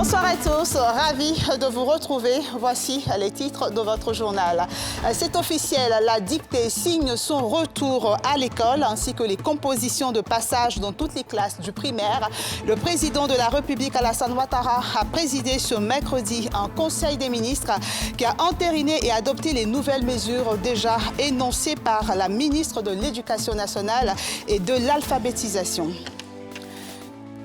Bonsoir à tous, ravi de vous retrouver. Voici les titres de votre journal. C'est officiel, la dictée signe son retour à l'école ainsi que les compositions de passage dans toutes les classes du primaire. Le président de la République, Alassane Ouattara, a présidé ce mercredi un conseil des ministres qui a entériné et adopté les nouvelles mesures déjà énoncées par la ministre de l'Éducation nationale et de l'alphabétisation.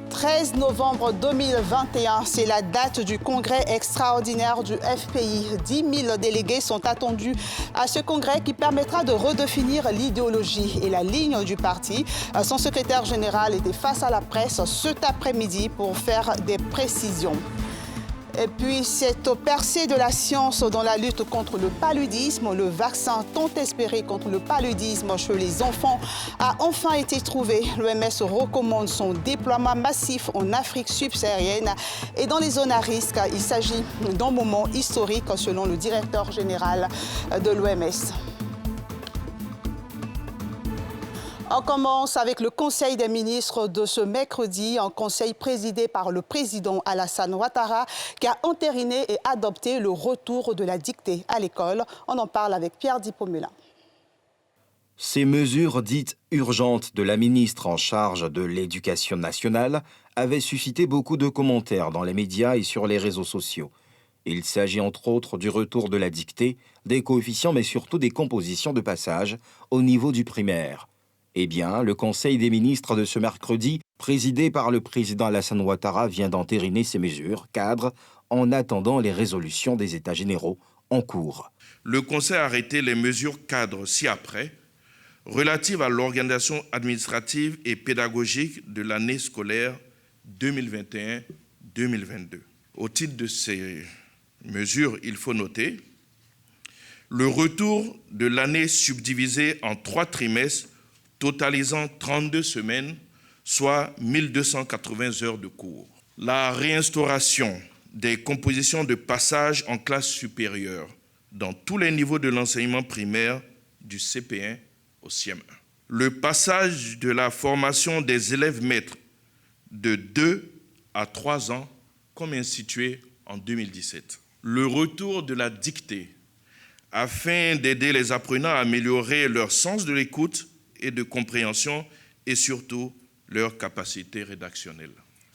13 novembre 2021, c'est la date du congrès extraordinaire du FPI. 10 000 délégués sont attendus à ce congrès qui permettra de redéfinir l'idéologie et la ligne du parti. Son secrétaire général était face à la presse cet après-midi pour faire des précisions. Et puis, cette percée de la science dans la lutte contre le paludisme, le vaccin tant espéré contre le paludisme chez les enfants a enfin été trouvé. L'OMS recommande son déploiement massif en Afrique subsaharienne et dans les zones à risque. Il s'agit d'un moment historique selon le directeur général de l'OMS. On commence avec le Conseil des ministres de ce mercredi, un conseil présidé par le président Alassane Ouattara qui a entériné et adopté le retour de la dictée à l'école. On en parle avec Pierre Dipomula. Ces mesures dites urgentes de la ministre en charge de l'Éducation nationale avaient suscité beaucoup de commentaires dans les médias et sur les réseaux sociaux. Il s'agit entre autres du retour de la dictée, des coefficients mais surtout des compositions de passage au niveau du primaire. Eh bien, le Conseil des ministres de ce mercredi, présidé par le président Alassane Ouattara, vient d'entériner ces mesures cadres en attendant les résolutions des États généraux en cours. Le Conseil a arrêté les mesures cadres ci-après relatives à l'organisation administrative et pédagogique de l'année scolaire 2021-2022. Au titre de ces mesures, il faut noter le retour de l'année subdivisée en 3 trimestres totalisant 32 semaines, soit 1280 heures de cours. La réinstauration des compositions de passage en classe supérieure dans tous les niveaux de l'enseignement primaire du CP1 au CM1. Le passage de la formation des élèves maîtres de 2 à 3 ans, comme institué en 2017. Le retour de la dictée afin d'aider les apprenants à améliorer leur sens de l'écoute et de compréhension et surtout leur capacité rédactionnelle.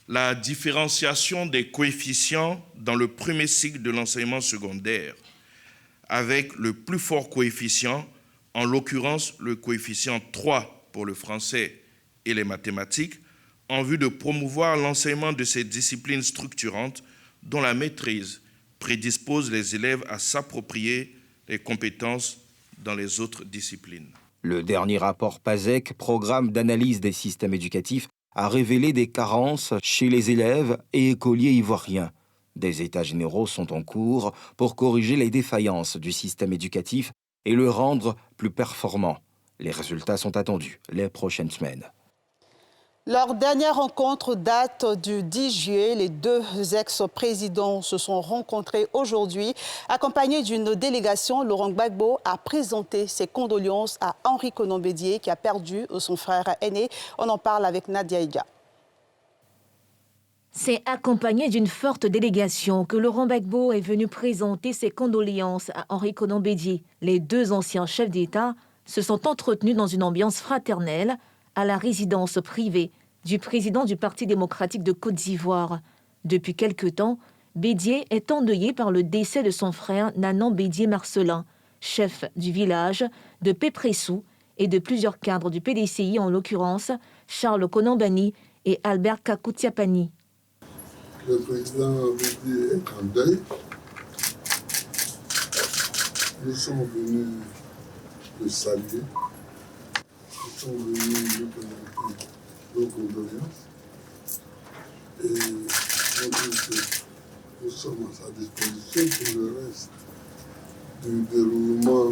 La différenciation des coefficients dans le premier cycle de l'enseignement secondaire avec le plus fort coefficient, en l'occurrence le coefficient 3 pour le français et les mathématiques, en vue de promouvoir l'enseignement de ces disciplines structurantes dont la maîtrise prédispose les élèves à s'approprier les compétences dans les autres disciplines. Le dernier rapport PASEC, programme d'analyse des systèmes éducatifs, a révélé des carences chez les élèves et écoliers ivoiriens. Des états généraux sont en cours pour corriger les défaillances du système éducatif et le rendre plus performant. Les résultats sont attendus les prochaines semaines. Leur dernière rencontre date du 10 juillet. Les deux ex-présidents se sont rencontrés aujourd'hui. Accompagné d'une délégation, Laurent Gbagbo a présenté ses condoléances à Henri Konan Bédié qui a perdu son frère aîné. On en parle avec Nadia Higa. C'est accompagné d'une forte délégation que Laurent Gbagbo est venu présenter ses condoléances à Henri Konan Bédié. Les deux anciens chefs d'État se sont entretenus dans une ambiance fraternelle à la résidence privée du président du Parti démocratique de Côte d'Ivoire. Depuis quelque temps, Bédié est endeuillé par le décès de son frère Nanan Bédié Marcelin, chef du village de Pépressou et de plusieurs cadres du PDCI, en l'occurrence Charles Konambani et Albert Kakoutiapani. Le président Bédié est en deuil. Nous sommes venus le saluer. Nous sommes venus lui présenter nos condoléances et nous dire que nous sommes à sa disposition pour le reste du déroulement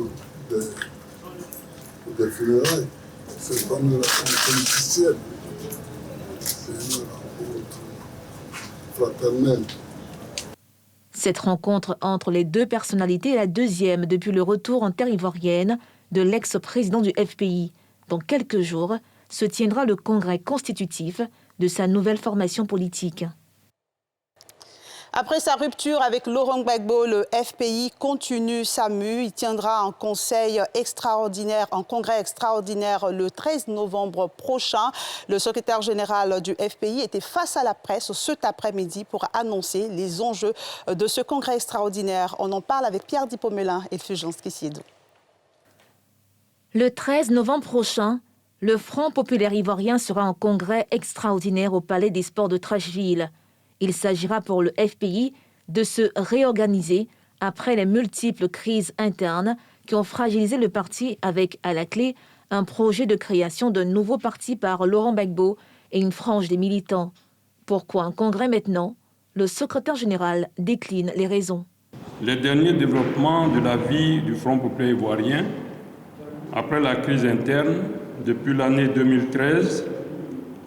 des funérailles. Ce n'est pas une rencontre politicienne, c'est une rencontre fraternelle. Cette rencontre entre les deux personnalités est la deuxième depuis le retour en terre ivoirienne de l'ex-président du FPI. Dans quelques jours, se tiendra le congrès constitutif de sa nouvelle formation politique. Après sa rupture avec Laurent Gbagbo, le FPI continue sa mue. Il tiendra un congrès extraordinaire le 13 novembre prochain. Le secrétaire général du FPI était face à la presse cet après-midi pour annoncer les enjeux de ce congrès extraordinaire. On en parle avec Pierre Dipomelin et Fulgence Kissidou. Le 13 novembre prochain, le Front populaire ivoirien sera en congrès extraordinaire au Palais des Sports de Trècheville. Il s'agira pour le FPI de se réorganiser après les multiples crises internes qui ont fragilisé le parti avec, à la clé, un projet de création d'un nouveau parti par Laurent Gbagbo et une frange des militants. Pourquoi un congrès maintenant? Le secrétaire général décline les raisons. Les derniers développements de la vie du Front populaire ivoirien, après la crise interne, depuis l'année 2013,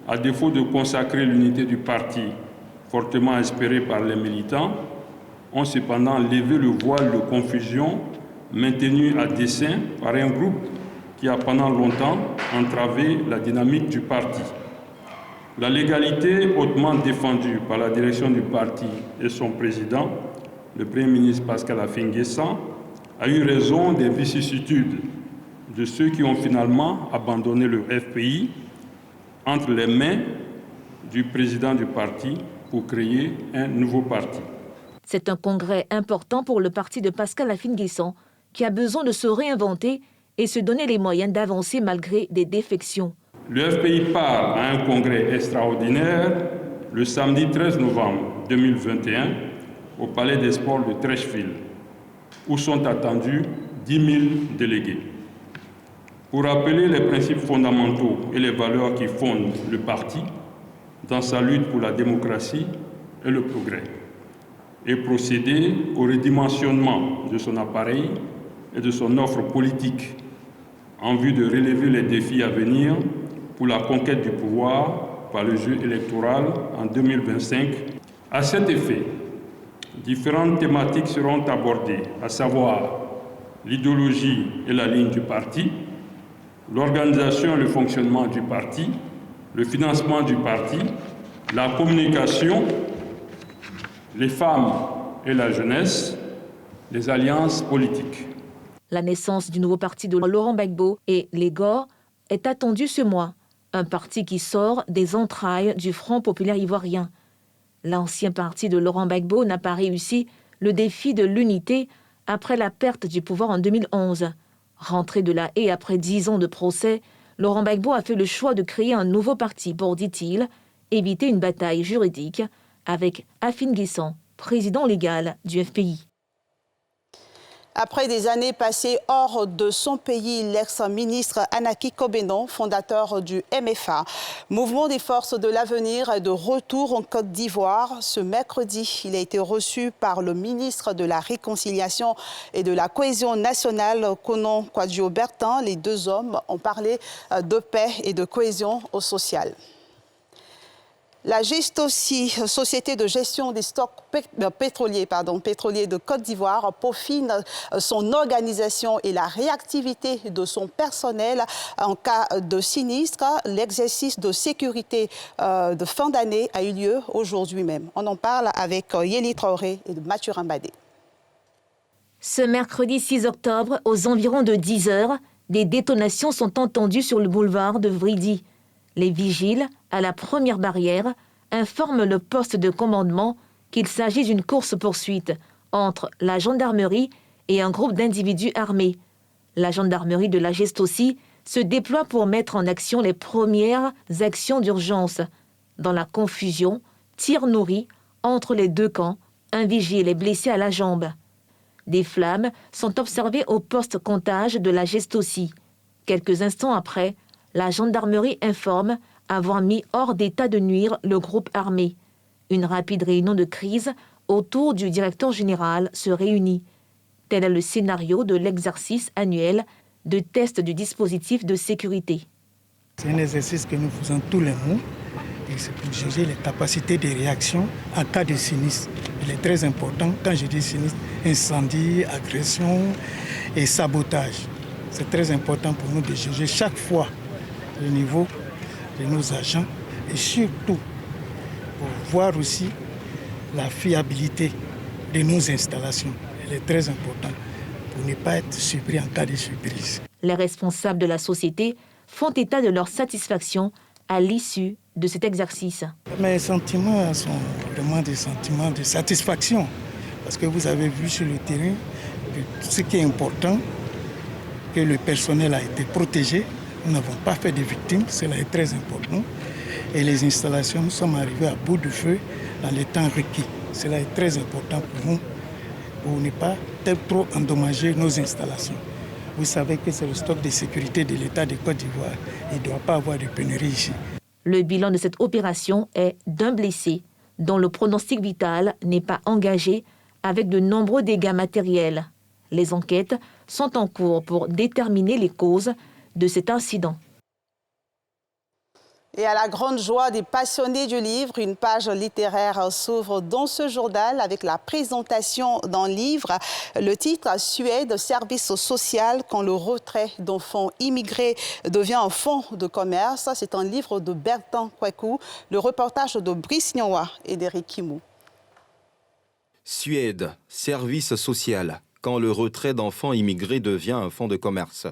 à défaut de consacrer l'unité du parti, fortement espérée par les militants, ont cependant levé le voile de confusion maintenu à dessein par un groupe qui a pendant longtemps entravé la dynamique du parti. La légalité hautement défendue par la direction du parti et son président, le Premier ministre Pascal Affi-N'Guessan, a eu raison des vicissitudes de ceux qui ont finalement abandonné le FPI entre les mains du président du parti pour créer un nouveau parti. C'est un congrès important pour le parti de Pascal Affi-N'Guessan qui a besoin de se réinventer et se donner les moyens d'avancer malgré des défections. Le FPI part à un congrès extraordinaire le samedi 13 novembre 2021 au Palais des Sports de Trècheville, où sont attendus 10 000 délégués. Pour rappeler les principes fondamentaux et les valeurs qui fondent le parti dans sa lutte pour la démocratie et le progrès, et procéder au redimensionnement de son appareil et de son offre politique en vue de relever les défis à venir pour la conquête du pouvoir par le jeu électoral en 2025. À cet effet, différentes thématiques seront abordées, à savoir l'idéologie et la ligne du parti, l'organisation et le fonctionnement du parti, le financement du parti, la communication, les femmes et la jeunesse, les alliances politiques. La naissance du nouveau parti de Laurent Gbagbo et les GOR est attendue ce mois, un parti qui sort des entrailles du Front populaire ivoirien. L'ancien parti de Laurent Gbagbo n'a pas réussi le défi de l'unité après la perte du pouvoir en 2011. Rentré de la haie après 10 ans de procès, Laurent Gbagbo a fait le choix de créer un nouveau parti pour, dit-il, éviter une bataille juridique avec Affi-N'Guessan, président légal du FPI. Après des années passées hors de son pays, l'ex-ministre Anaki Kobenon, fondateur du MFA, Mouvement des forces de l'avenir, est de retour en Côte d'Ivoire. Ce mercredi, il a été reçu par le ministre de la Réconciliation et de la Cohésion nationale, Konon Kwadjo-Bertin. Les deux hommes ont parlé de paix et de cohésion sociale. La Gestosi, société de gestion des stocks pétroliers de Côte d'Ivoire, peaufine son organisation et la réactivité de son personnel en cas de sinistre. L'exercice de sécurité de fin d'année a eu lieu aujourd'hui même. On en parle avec Yéli Traoré et Mathieu Rambadé. Ce mercredi 6 octobre, aux environs de 10 heures, des détonations sont entendues sur le boulevard de Vridi. Les vigiles, à la première barrière, informent le poste de commandement qu'il s'agit d'une course-poursuite entre la gendarmerie et un groupe d'individus armés. La gendarmerie de la Gestosi se déploie pour mettre en action les premières actions d'urgence. Dans la confusion, tirs nourris entre les deux camps, un vigile est blessé à la jambe. Des flammes sont observées au poste comptage de la Gestosi. Quelques instants après, la gendarmerie informe avoir mis hors d'état de nuire le groupe armé. Une rapide réunion de crise autour du directeur général se réunit. Tel est le scénario de l'exercice annuel de test du dispositif de sécurité. C'est un exercice que nous faisons tous les mois et c'est pour juger les capacités de réaction en cas de sinistre. Il est très important, quand je dis sinistre, incendie, agression et sabotage. C'est très important pour nous de juger chaque fois le niveau de nos agents et surtout pour voir aussi la fiabilité de nos installations. Elle est très importante pour ne pas être surpris en cas de surprise. Les responsables de la société font état de leur satisfaction à l'issue de cet exercice. Mes sentiments sont vraiment des sentiments de satisfaction parce que vous avez vu sur le terrain que ce qui est important, que le personnel a été protégé. Nous n'avons pas fait de victimes, cela est très important. Et les installations, nous sommes arrivés à bout de feu dans les temps requis. Cela est très important pour nous, pour ne pas trop endommager nos installations. Vous savez que c'est le stock de sécurité de l'État de Côte d'Ivoire. Il ne doit pas avoir de pénurie ici. Le bilan de cette opération est d'un blessé dont le pronostic vital n'est pas engagé avec de nombreux dégâts matériels. Les enquêtes sont en cours pour déterminer les causes de cet incident. Et à la grande joie des passionnés du livre, une page littéraire s'ouvre dans ce journal avec la présentation d'un livre. Le titre « Suède, service social quand le retrait d'enfants immigrés devient un fonds de commerce ». C'est un livre de Bertin Kwaku, le reportage de Brice Nyoa et d'Éric Kimou. Suède, service social quand le retrait d'enfants immigrés devient un fonds de commerce.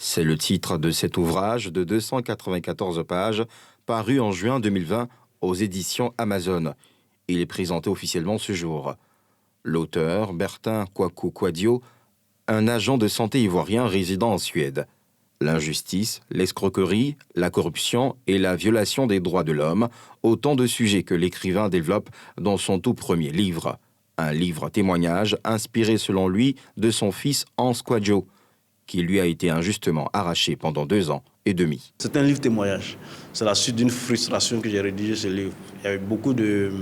C'est le titre de cet ouvrage de 294 pages, paru en juin 2020 aux éditions Amazon. Il est présenté officiellement ce jour. L'auteur, Bertin Kwaku Kwadio, un agent de santé ivoirien résidant en Suède. L'injustice, l'escroquerie, la corruption et la violation des droits de l'homme, autant de sujets que l'écrivain développe dans son tout premier livre. Un livre témoignage inspiré selon lui de son fils Hans Kwadio, qui lui a été injustement arraché pendant 2 ans et demi. C'est un livre témoignage. C'est la suite d'une frustration que j'ai rédigé ce livre. Il y avait beaucoup de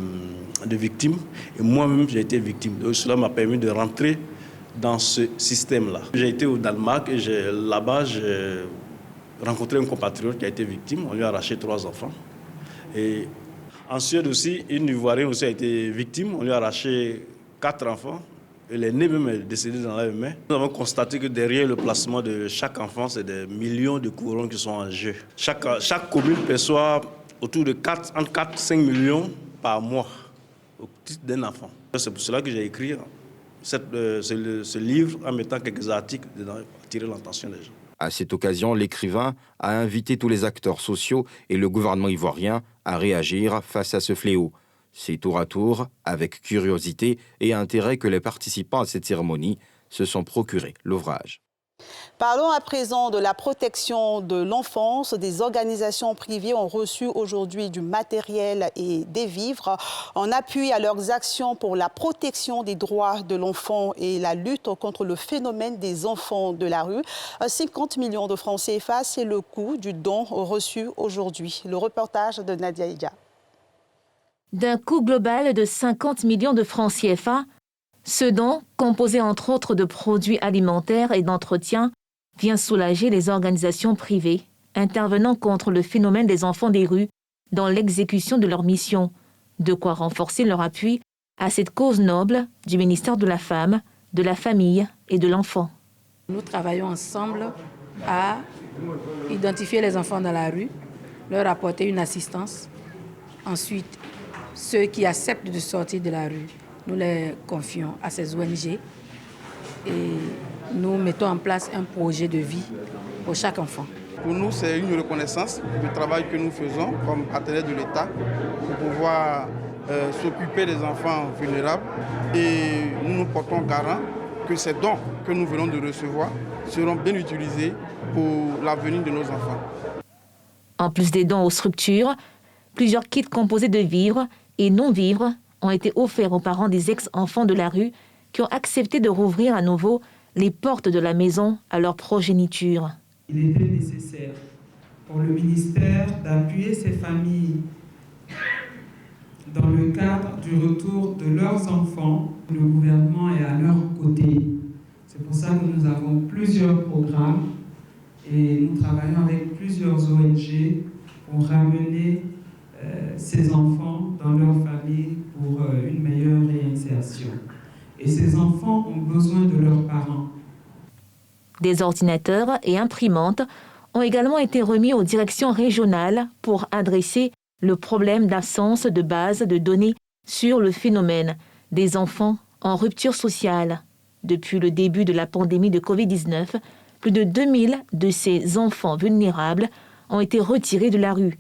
victimes et moi-même j'ai été victime. Donc, cela m'a permis de rentrer dans ce système-là. J'ai été au Danemark et là-bas j'ai rencontré un compatriote qui a été victime. On lui a arraché 3 enfants. Et en Suède aussi, une Ivoirienne aussi a été victime. On lui a arraché 4 enfants. Et l'aîné même est décédé dans la main. Nous avons constaté que derrière le placement de chaque enfant, c'est des millions de couronnes qui sont en jeu. Chaque commune perçoit autour de entre 4 et 5 millions par mois au titre d'un enfant. C'est pour cela que j'ai écrit ce livre en mettant quelques articles dedans pour attirer l'attention des gens. À cette occasion, l'écrivain a invité tous les acteurs sociaux et le gouvernement ivoirien à réagir face à ce fléau. C'est tour à tour, avec curiosité et intérêt que les participants à cette cérémonie se sont procurés l'ouvrage. Parlons à présent de la protection de l'enfance. Des organisations privées ont reçu aujourd'hui du matériel et des vivres en appui à leurs actions pour la protection des droits de l'enfant et la lutte contre le phénomène des enfants de la rue. 50 millions de francs CFA, c'est le coût du don reçu aujourd'hui. Le reportage de Nadia Ija. D'un coût global de 50 millions de francs CFA, ce don, composé entre autres de produits alimentaires et d'entretien, vient soulager les organisations privées intervenant contre le phénomène des enfants des rues dans l'exécution de leur mission, de quoi renforcer leur appui à cette cause noble du ministère de la Femme, de la Famille et de l'Enfant. Nous travaillons ensemble à identifier les enfants dans la rue, leur apporter une assistance. Ensuite, ceux qui acceptent de sortir de la rue, nous les confions à ces ONG et nous mettons en place un projet de vie pour chaque enfant. Pour nous, c'est une reconnaissance du travail que nous faisons comme partenaires de l'État pour pouvoir s'occuper des enfants vulnérables et nous nous portons garant que ces dons que nous venons de recevoir seront bien utilisés pour l'avenir de nos enfants. En plus des dons aux structures, plusieurs kits composés de vivres et non-vivres ont été offerts aux parents des ex-enfants de la rue qui ont accepté de rouvrir à nouveau les portes de la maison à leur progéniture. Il était nécessaire pour le ministère d'appuyer ces familles dans le cadre du retour de leurs enfants. Le gouvernement est à leur côté. C'est pour ça que nous avons plusieurs programmes et nous travaillons avec plusieurs ONG pour ramener ces enfants dans leur famille pour une meilleure réinsertion. Et ces enfants ont besoin de leurs parents. Des ordinateurs et imprimantes ont également été remis aux directions régionales pour adresser le problème d'absence de base de données sur le phénomène des enfants en rupture sociale. Depuis le début de la pandémie de Covid-19, plus de 2000 de ces enfants vulnérables ont été retirés de la rue.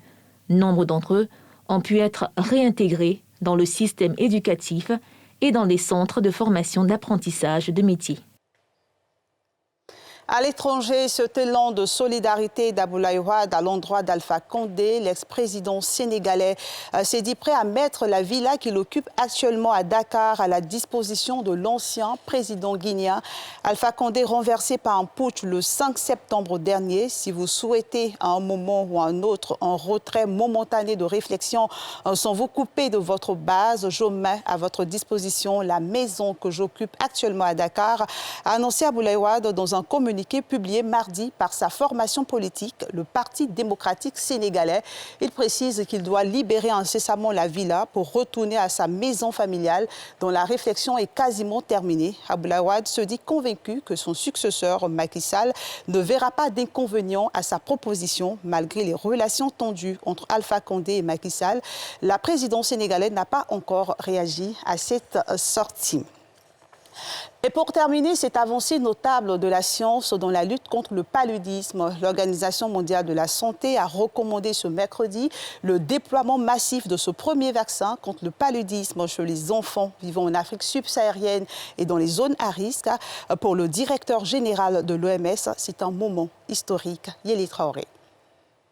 Nombre d'entre eux ont pu être réintégrés dans le système éducatif et dans les centres de formation d'apprentissage de métiers. À l'étranger, cet élan de solidarité d'Abdoulaye Wade à l'endroit d'Alpha Condé, l'ex-président sénégalais, s'est dit prêt à mettre la villa qu'il occupe actuellement à Dakar à la disposition de l'ancien président guinéen. Alpha Condé renversé par un putsch le 5 septembre dernier. Si vous souhaitez à un moment ou à un autre un retrait momentané de réflexion sans vous couper de votre base, je mets à votre disposition la maison que j'occupe actuellement à Dakar, a annoncé Abdoulaye Wade dans un communiqué publié mardi par sa formation politique, le Parti démocratique sénégalais. Il précise qu'il doit libérer incessamment la villa pour retourner à sa maison familiale dont la réflexion est quasiment terminée. Abdoulaye Wade se dit convaincu que son successeur, Macky Sall, ne verra pas d'inconvénient à sa proposition. Malgré les relations tendues entre Alpha Condé et Macky Sall, la présidence sénégalaise n'a pas encore réagi à cette sortie. Et pour terminer, cette avancée notable de la science dans la lutte contre le paludisme, l'Organisation mondiale de la santé a recommandé ce mercredi le déploiement massif de ce premier vaccin contre le paludisme chez les enfants vivant en Afrique subsaharienne et dans les zones à risque. Pour le directeur général de l'OMS, c'est un moment historique. Yéli Traoré.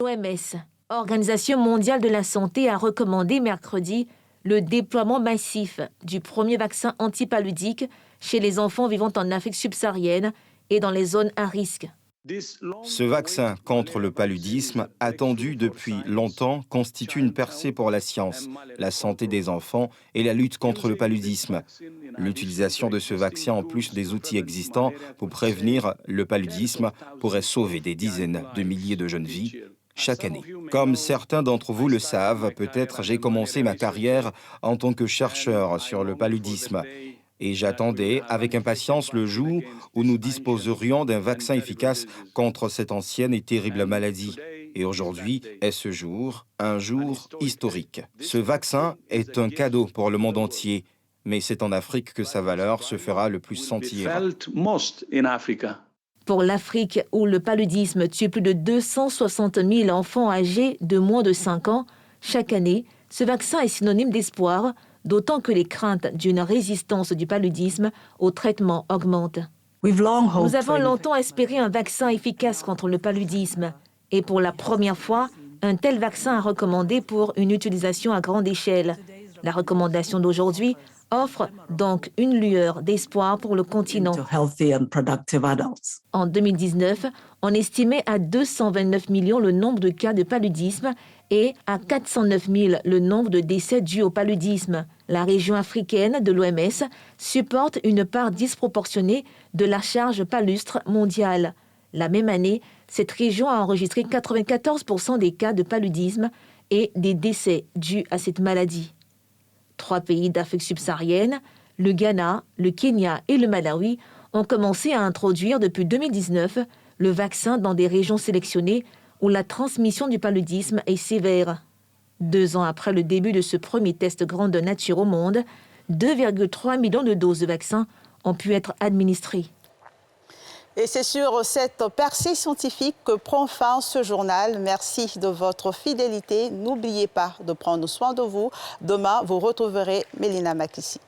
L'OMS, Organisation mondiale de la santé, a recommandé mercredi le déploiement massif du premier vaccin antipaludique chez les enfants vivant en Afrique subsaharienne et dans les zones à risque. Ce vaccin contre le paludisme, attendu depuis longtemps, constitue une percée pour la science, la santé des enfants et la lutte contre le paludisme. L'utilisation de ce vaccin, en plus des outils existants pour prévenir le paludisme, pourrait sauver des dizaines de milliers de jeunes vies chaque année. Comme certains d'entre vous le savent, peut-être j'ai commencé ma carrière en tant que chercheur sur le paludisme. Et j'attendais avec impatience le jour où nous disposerions d'un vaccin efficace contre cette ancienne et terrible maladie. Et aujourd'hui est ce jour, un jour historique. Ce vaccin est un cadeau pour le monde entier, mais c'est en Afrique que sa valeur se fera le plus sentir. Pour l'Afrique, où le paludisme tue plus de 260 000 enfants âgés de moins de 5 ans, chaque année, ce vaccin est synonyme d'espoir, d'autant que les craintes d'une résistance du paludisme au traitement augmentent. Nous avons longtemps espéré un vaccin efficace contre le paludisme. Et pour la première fois, un tel vaccin est recommandé pour une utilisation à grande échelle. La recommandation d'aujourd'hui offre donc une lueur d'espoir pour le continent. En 2019, on estimait à 229 millions le nombre de cas de paludisme et à 409 000 le nombre de décès dus au paludisme. La région africaine de l'OMS supporte une part disproportionnée de la charge palustre mondiale. La même année, cette région a enregistré 94% des cas de paludisme et des décès dus à cette maladie. 3 pays d'Afrique subsaharienne, le Ghana, le Kenya et le Malawi, ont commencé à introduire depuis 2019 le vaccin dans des régions sélectionnées où la transmission du paludisme est sévère. 2 ans après le début de ce premier test grandeur nature au monde, 2,3 millions de doses de vaccins ont pu être administrées. Et c'est sur cette percée scientifique que prend fin ce journal. Merci de votre fidélité. N'oubliez pas de prendre soin de vous. Demain, vous retrouverez Mélina Makissi.